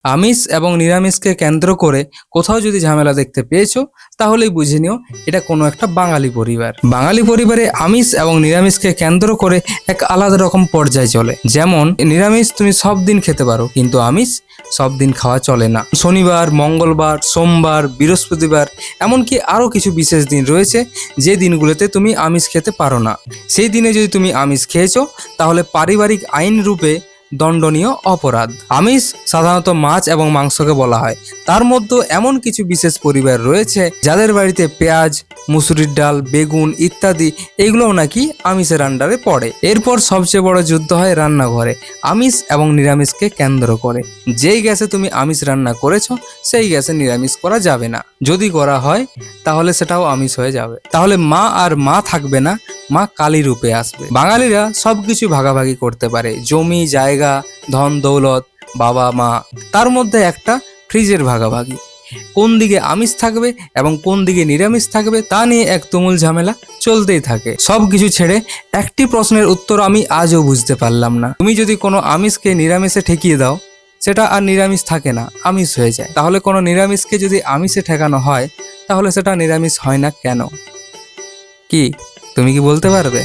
আমিষ এবং নিরামিষকে কেন্দ্র করে কোথাও যদি ঝামেলা দেখতে পেয়েছো তাহলেই বুঝে নিও এটা কোনো একটা বাঙালি পরিবার। বাঙালি পরিবারে আমিষ এবং নিরামিষকে কেন্দ্র করে এক আলাদা রকম পর্যায়ে চলে। যেমন নিরামিষ তুমি সব দিন খেতে পারো, কিন্তু আমিষ সব দিন খাওয়া চলে না। শনিবার, মঙ্গলবার, সোমবার, বৃহস্পতিবার, এমনকি আরও কিছু বিশেষ দিন রয়েছে যে দিনগুলোতে তুমি আমিষ খেতে পারো না। সেই দিনে যদি তুমি আমিষ খেয়েছো তাহলে পারিবারিক আইন রূপে দণ্ডনীয় অপরাধ। আমিষ সাধারণত মাছ এবং মাংসকে বলা হয়। তার মধ্যে এমন কিছু বিশেষ পরিবার রয়েছে যাদের বাড়িতে পেঁয়াজ, মুসুরির ডাল, বেগুন ইত্যাদি এগুলোও নাকি আমিষের আন্ডারে পড়ে। এরপর সবচেয়ে বড় যুদ্ধ হয় রান্নাঘরে, আমিষ এবং নিরামিষকে কেন্দ্র করে। যেই গ্যাসে তুমি আমিষ রান্না করেছো সেই গ্যাসে নিরামিষ করা যাবে না। যদি করা হয় তাহলে সেটাও আমিষ হয়ে যাবে। তাহলে মা আর মা থাকবে না, মা কালী রূপে আসবে। বাঙালিরা সবকিছু ভাগাভাগি করতে পারে, জমি জায়গা, ধন দৌলত, বাবা মা। তার মধ্যে একটা ফ্রিজের ভাগাভাগি। কোন দিকে আমিষ থাকবে এবং কোন দিকে নিরামিষ থাকবে তা নিয়ে এক তুমুল ঝামেলা চলতেই থাকে। সবকিছু ছেড়ে একটি প্রশ্নের উত্তর আমি আজও বুঝতে পারলাম না। তুমি যদি কোনো আমিষকে নিরামিষে ঠেকিয়ে দাও সেটা আর নিরামিষ থাকে না, আমিষ হয়ে যায়। তাহলে কোনো নিরামিষকে যদি আমিষে ঠেকানো হয় তাহলে সেটা নিরামিষ হয় না কেন? কি তুমি কি বলতে পারবে?